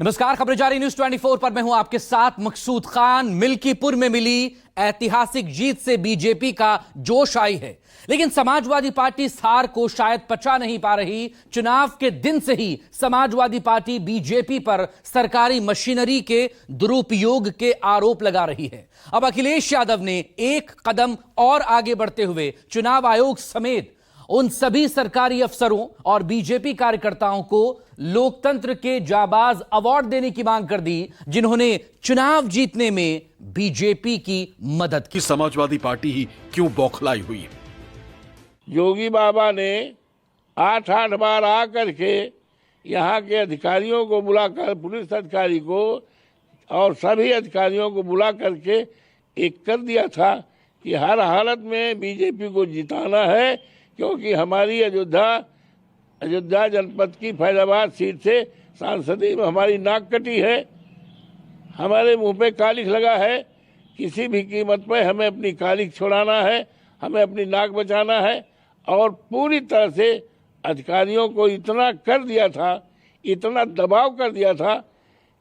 नमस्कार, खबरें जारी न्यूज 24 पर मैं हूं आपके साथ मकसूद खान। मिल्कीपुर में मिली ऐतिहासिक जीत से बीजेपी का जोश आई है, लेकिन समाजवादी पार्टी इस हार को शायद पचा नहीं पा रही। चुनाव के दिन से ही समाजवादी पार्टी बीजेपी पर सरकारी मशीनरी के दुरुपयोग के आरोप लगा रही है। अब अखिलेश यादव ने एक कदम और आगे बढ़ते हुए चुनाव आयोग समेत उन सभी सरकारी अफसरों और बीजेपी कार्यकर्ताओं को लोकतंत्र के जाबाज अवार्ड देने की मांग कर दी, जिन्होंने चुनाव जीतने में बीजेपी की मदद की। समाजवादी पार्टी ही क्यों बौखलाई हुई है? योगी बाबा ने 8 बार आकर के यहाँ के अधिकारियों को बुलाकर, पुलिस अधिकारी को और सभी अधिकारियों को बुला करके एक कर दिया था कि हर हालत में बीजेपी को जिताना है, क्योंकि हमारी अयोध्या जनपद की फैजाबाद सीट से सांसदी में हमारी नाक कटी है, हमारे मुंह पे कालिख लगा है। किसी भी कीमत पर हमें अपनी कालिख छुड़ाना है, हमें अपनी नाक बचाना है। और पूरी तरह से अधिकारियों को इतना कर दिया था, इतना दबाव कर दिया था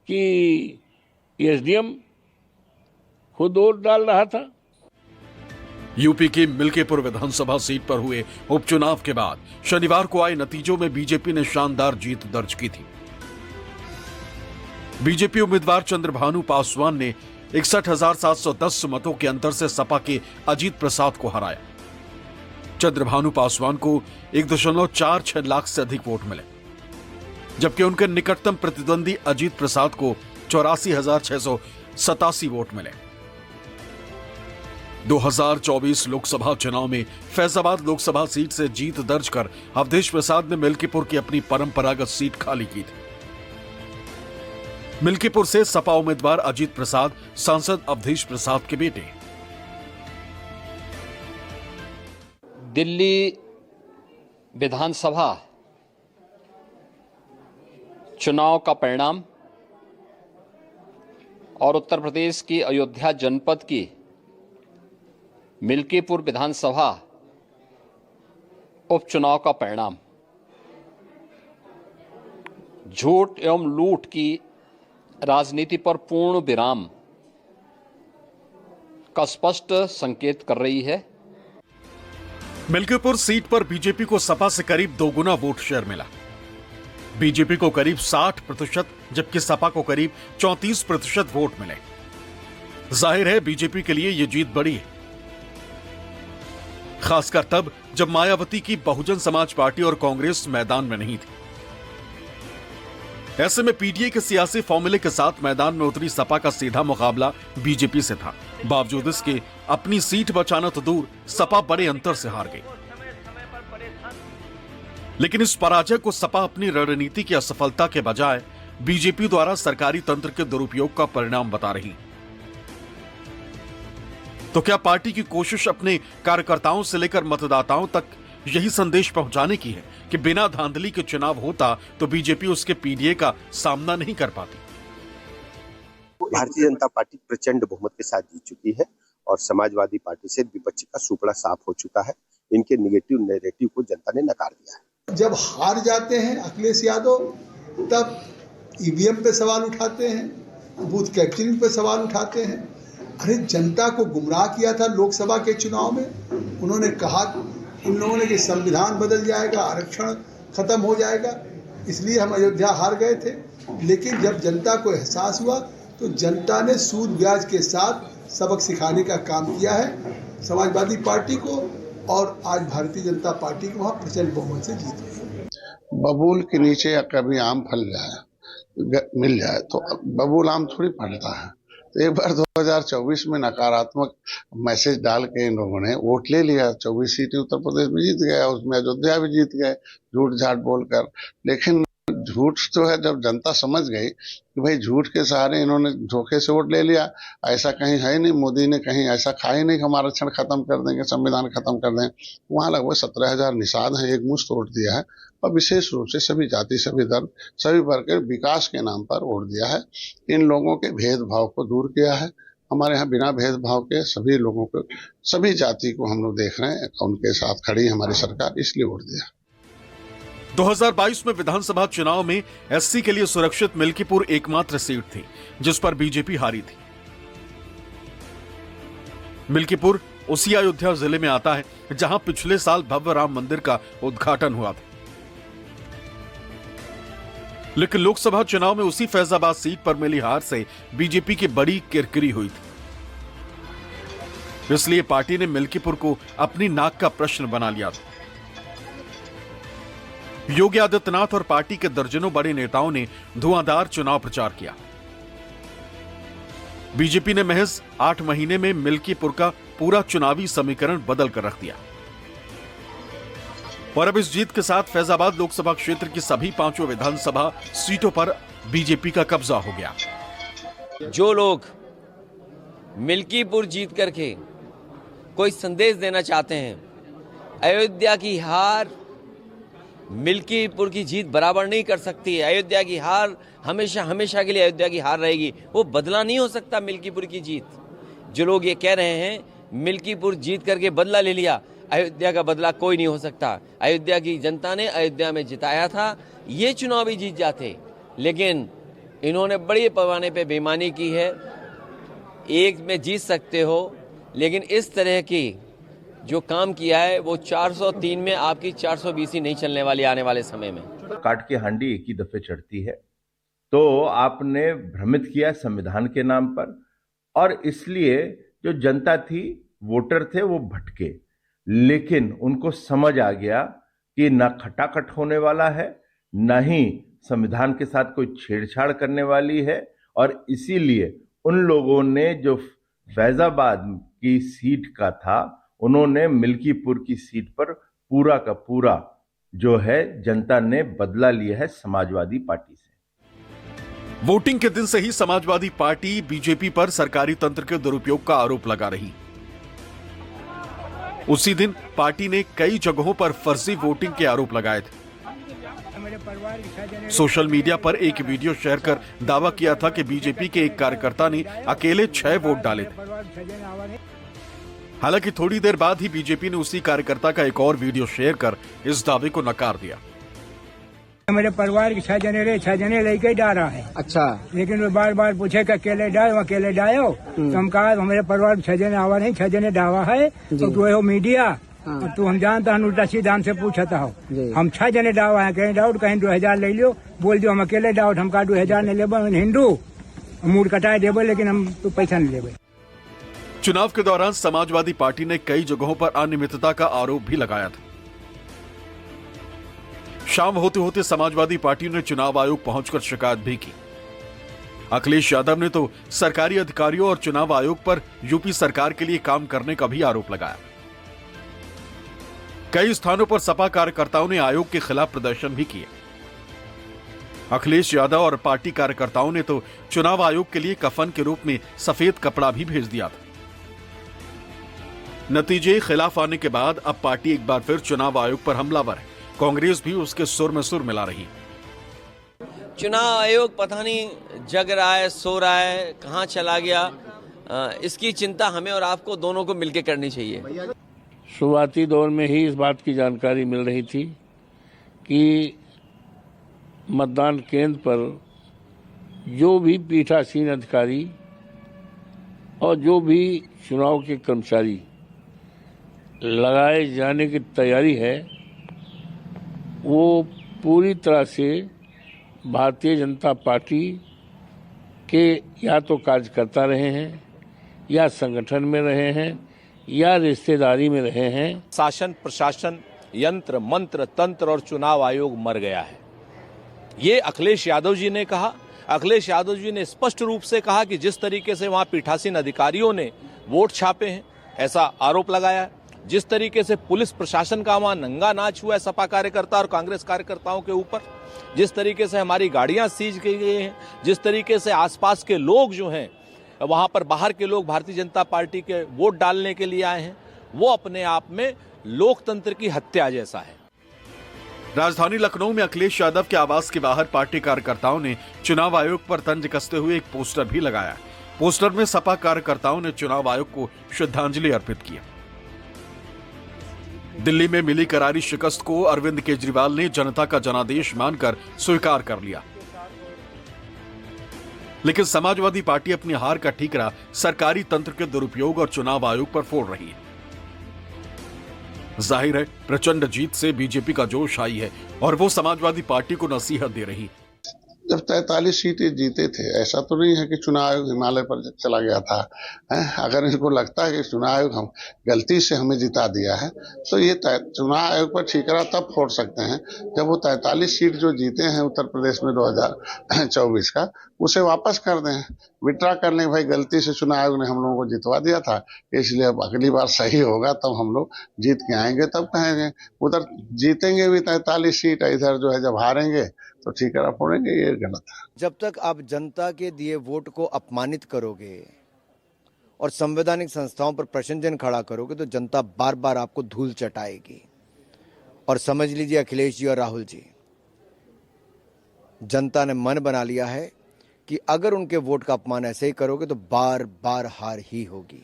कि एसडीएम खुद वोट डाल रहा था। यूपी की मिल्कीपुर विधानसभा सीट पर हुए उपचुनाव के बाद शनिवार को आए नतीजों में बीजेपी ने शानदार जीत दर्ज की थी। बीजेपी उम्मीदवार चंद्रभानु पासवान ने 61,710 मतों के अंतर से सपा के अजीत प्रसाद को हराया। चंद्रभानु पासवान को 1.46 लाख से अधिक वोट मिले, जबकि उनके निकटतम प्रतिद्वंदी अजीत प्रसाद को 84,687 वोट मिले। 2024 लोकसभा चुनाव में फैजाबाद लोकसभा सीट से जीत दर्ज कर अवधेश प्रसाद ने मिल्कीपुर की अपनी परंपरागत सीट खाली की थी। मिल्कीपुर से सपा उम्मीदवार अजीत प्रसाद सांसद अवधेश प्रसाद के बेटे। दिल्ली विधानसभा चुनाव का परिणाम और उत्तर प्रदेश की अयोध्या जनपद की मिल्कीपुर विधानसभा उपचुनाव का परिणाम झूठ एवं लूट की राजनीति पर पूर्ण विराम का स्पष्ट संकेत कर रही है। मिल्कीपुर सीट पर बीजेपी को सपा से करीब 2 गुना वोट शेयर मिला। बीजेपी को करीब 60%, जबकि सपा को करीब 34% वोट मिले। जाहिर है बीजेपी के लिए यह जीत बड़ी है, खासकर तब जब मायावती की बहुजन समाज पार्टी और कांग्रेस मैदान में नहीं थी। ऐसे में पीडीए के सियासी फॉर्मूले के साथ मैदान में उतरी सपा का सीधा मुकाबला बीजेपी से था। बावजूद इसके अपनी सीट बचाना तो दूर, सपा बड़े अंतर से हार गई। लेकिन इस पराजय को सपा अपनी रणनीति की असफलता के बजाय बीजेपी द्वारा सरकारी तंत्र के दुरुपयोग का परिणाम बता रही। तो क्या पार्टी की कोशिश अपने कार्यकर्ताओं से लेकर मतदाताओं तक यही संदेश पहुंचाने की है कि बिना धांधली के चुनाव होता तो बीजेपी उसके पीडीए का सामना नहीं कर पाती? भारतीय जनता पार्टी प्रचंड बहुमत के साथ जीत चुकी है और समाजवादी पार्टी से विपक्ष का सुपड़ा साफ हो चुका है। इनके निगेटिव नैरेटिव को जनता ने नकार दिया है। जब हार जाते हैं अखिलेश यादव, तब ईवीएम पे सवाल उठाते हैं, बूथ कैप्चरिंग पे सवाल उठाते हैं। अरे जनता को गुमराह किया था लोकसभा के चुनाव में। उन्होंने कहा इन लोगों ने कि संविधान बदल जाएगा, आरक्षण खत्म हो जाएगा, इसलिए हम अयोध्या हार गए थे। लेकिन जब जनता को एहसास हुआ तो जनता ने सूद ब्याज के साथ सबक सिखाने का काम किया है समाजवादी पार्टी को, और आज भारतीय जनता पार्टी को वहाँ प्रचंड बहुमत से जीत गई। बबूल के नीचे कभी आम फल जाए, मिल जाए तो बबूल आम थोड़ी फलता है। तो एक बार 2024 में नकारात्मक मैसेज डाल के इन लोगों ने वोट ले लिया। 24 सीटें उत्तर प्रदेश में जीत गए, उसमें अयोध्या भी जीत गए झूठ झाट बोलकर। लेकिन झूठ तो है, जब जनता समझ गई कि भाई झूठ के सहारे इन्होंने धोखे से वोट ले लिया, ऐसा कहीं है नहीं, मोदी ने कहीं ऐसा कहा ही नहीं कि हम आरक्षण खत्म कर देंगे, संविधान खत्म कर दें। वहां लगभग 17,000 निषाद हैं, एक मुश्त वोट दिया है और विशेष रूप से सभी जाति, सभी धर्म, सभी वर्ग के विकास के नाम पर वोट दिया है। इन लोगों के भेदभाव को दूर किया है। हमारे यहाँ बिना भेदभाव के सभी लोगों को, सभी जाति को हम लोग देख रहे हैं, उनके साथ खड़ी हमारी सरकार, इसलिए वोट दिया। 2022 में विधानसभा चुनाव में एससी के लिए सुरक्षित मिल्कीपुर एकमात्र सीट थी जिस पर बीजेपी हारी थी। मिल्कीपुर उसी अयोध्या जिले में आता है जहां पिछले साल भव्य राम मंदिर का उद्घाटन हुआ था। लेकिन लोकसभा चुनाव में उसी फैजाबाद सीट पर मिली हार से बीजेपी की बड़ी किरकिरी हुई थी। इसलिए पार्टी ने मिल्कीपुर को अपनी नाक का प्रश्न बना लिया था। योगी आदित्यनाथ और पार्टी के दर्जनों बड़े नेताओं ने धुआंधार चुनाव प्रचार किया। बीजेपी ने महज 8 महीने में मिल्कीपुर का पूरा चुनावी समीकरण बदल कर रख दिया और अब इस जीत के साथ फैजाबाद लोकसभा क्षेत्र की सभी 5 विधानसभा सीटों पर बीजेपी का कब्जा हो गया। जो लोग मिल्कीपुर जीत करके कोई संदेश देना चाहते हैं, अयोध्या की हार मिल्कीपुर की जीत बराबर नहीं कर सकती है, अयोध्या की हार हमेशा हमेशा के लिए अयोध्या की हार रहेगी, वो बदला नहीं हो सकता मिल्कीपुर की जीत। जो लोग ये कह रहे हैं मिल्कीपुर जीत करके बदला ले लिया, अयोध्या का बदला कोई नहीं हो सकता। अयोध्या की जनता ने अयोध्या में जिताया था, ये चुनाव भी जीत जाते, लेकिन इन्होंने बड़े पैमाने पे बेईमानी की है। एक में जीत सकते हो, लेकिन इस तरह की जो काम किया है वो 403 में आपकी 420 ही नहीं चलने वाली आने वाले समय में। काट की हांडी एक ही दफे चढ़ती है, तो आपने भ्रमित किया संविधान के नाम पर, और इसलिए जो जनता थी, वोटर थे, वो भटके। लेकिन उनको समझ आ गया कि न खटाखट होने वाला है, न ही संविधान के साथ कोई छेड़छाड़ करने वाली है, और इसीलिए उन लोगों ने जो फैजाबाद की सीट का था, उन्होंने मिल्कीपुर की सीट पर पूरा का पूरा जो है जनता ने बदला लिया है समाजवादी पार्टी से। वोटिंग के दिन से ही समाजवादी पार्टी बीजेपी पर सरकारी तंत्र के दुरुपयोग का आरोप लगा रही। उसी दिन पार्टी ने कई जगहों पर फर्जी वोटिंग के आरोप लगाए थे। सोशल मीडिया पर एक वीडियो शेयर कर दावा किया था कि बीजेपी के एक कार्यकर्ता ने अकेले 6 वोट डाले थे। हालांकि थोड़ी देर बाद ही बीजेपी ने उसी कार्यकर्ता का एक और वीडियो शेयर कर इस दावे को नकार दिया। मेरे परिवार के 6 जने रहे, 6 जने लेके डाला है। अच्छा। लेकिन वो बार बार पूछे कि अकेले डायो, तो हम कहा हमारे परिवार 6 जने आवा नहीं, 6 जने डावा है, तो तू हो मीडिया, तू हम जानता हम उल्टा सीधा हमसे पूछता हो, हम 6 जने डावा है, कहीं डाउट कहीं 2000 ले लियो, बोल दियो हम अकेले डाउट, हम कहा 2000 नहीं लेबो, हिंदू मूड कटाए देबो, लेकिन हम तो पैसा नहीं लेबो। चुनाव के दौरान समाजवादी पार्टी ने कई जगहों पर अनियमितता का आरोप भी लगाया था। शाम होते होते समाजवादी पार्टी ने चुनाव आयोग पहुंचकर शिकायत भी की। अखिलेश यादव ने तो सरकारी अधिकारियों और चुनाव आयोग पर यूपी सरकार के लिए काम करने का भी आरोप लगाया। कई स्थानों पर सपा कार्यकर्ताओं ने आयोग के खिलाफ प्रदर्शन भी किए। अखिलेश यादव और पार्टी कार्यकर्ताओं ने तो चुनाव आयोग के लिए कफन के रूप में सफेद कपड़ा भी भेज दिया था। नतीजे खिलाफ आने के बाद अब पार्टी एक बार फिर चुनाव आयोग पर हमलावर है। कांग्रेस भी उसके सुर में सुर मिला रही। चुनाव आयोग पता नहीं जग रहा है, सो रहा है, कहां चला गया, इसकी चिंता हमें और आपको दोनों को मिलकर करनी चाहिए। शुरुआती दौर में ही इस बात की जानकारी मिल रही थी कि मतदान केंद्र पर जो भी पीठासीन अधिकारी और जो भी चुनाव के कर्मचारी लगाए जाने की तैयारी है, वो पूरी तरह से भारतीय जनता पार्टी के या तो कार्यकर्ता रहे हैं, या संगठन में रहे हैं, या रिश्तेदारी में रहे हैं। शासन प्रशासन यंत्र मंत्र तंत्र और चुनाव आयोग मर गया है, ये अखिलेश यादव जी ने कहा। अखिलेश यादव जी ने स्पष्ट रूप से कहा कि जिस तरीके से वहां पीठासीन अधिकारियों ने वोट छापे हैं, ऐसा आरोप लगाया। जिस तरीके से पुलिस प्रशासन का वहां नंगा नाच हुआ है सपा कार्यकर्ता और कांग्रेस कार्यकर्ताओं के ऊपर, जिस तरीके से हमारी गाड़ियां सीज की गई हैं, जिस तरीके से आसपास के लोग जो हैं वहां पर बाहर के लोग भारतीय जनता पार्टी के वोट डालने के लिए आए हैं, वो अपने आप में लोकतंत्र की हत्या जैसा है। राजधानी लखनऊ में अखिलेश यादव के आवास के बाहर पार्टी कार्यकर्ताओं ने चुनाव आयोग पर तंज कसते हुए एक पोस्टर भी लगाया। पोस्टर में सपा कार्यकर्ताओं ने चुनाव आयोग को श्रद्धांजलि अर्पित की। दिल्ली में मिली करारी शिकस्त को अरविंद केजरीवाल ने जनता का जनादेश मानकर स्वीकार कर लिया, लेकिन समाजवादी पार्टी अपनी हार का ठीकरा सरकारी तंत्र के दुरुपयोग और चुनाव आयोग पर फोड़ रही है। जाहिर है प्रचंड जीत से बीजेपी का जोश आई है और वो समाजवादी पार्टी को नसीहत दे रही। जब 43 सीटें जीते थे, ऐसा तो नहीं है कि चुनाव आयोग हिमालय पर चला गया था। अगर इनको लगता है कि चुनाव आयोग हम गलती से हमें जिता दिया है, तो ये चुनाव आयोग पर ठीकरा तब फोड़ सकते हैं जब वो 43 सीट जो जीते हैं उत्तर प्रदेश में 2024 का, उसे वापस कर दें, विड्रा कर लें। भाई गलती से चुनाव आयोग ने हम लोगों को जितवा दिया था, इसलिए अब अगली बार सही होगा तब हम लोग जीत के आएंगे, तब कहेंगे। उधर जीतेंगे भी 43 सीट, इधर जो है जब हारेंगे तो ठीकरा फोड़ेंगे, ये गलत है। जब तक आप जनता के दिए वोट को अपमानित करोगे और संवैधानिक संस्थाओं पर प्रश्नचिन्ह खड़ा करोगे तो जनता बार बार आपको धूल चटाएगी। और समझ लीजिए अखिलेश जी और राहुल जी, जनता ने मन बना लिया है कि अगर उनके वोट का अपमान ऐसे ही करोगे तो बार बार हार ही होगी।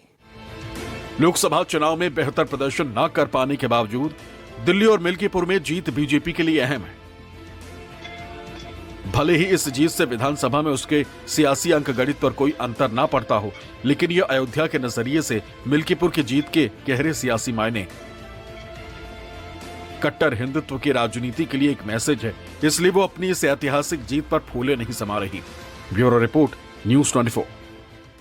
लोकसभा चुनाव में बेहतर प्रदर्शन न कर पाने के बावजूद दिल्ली और मिल्कीपुर में जीत बीजेपी के लिए अहम है। भले ही इस जीत से विधानसभा में उसके सियासी अंकगणित पर कोई अंतर ना पड़ता हो, लेकिन यह अयोध्या के नजरिए से मिल्कीपुर की जीत के गहरे सियासी मायने। कट्टर हिंदुत्व की राजनीति के लिए एक मैसेज है, इसलिए वो अपनी इस ऐतिहासिक जीत पर फूले नहीं समा रही। Bureau report, news 24।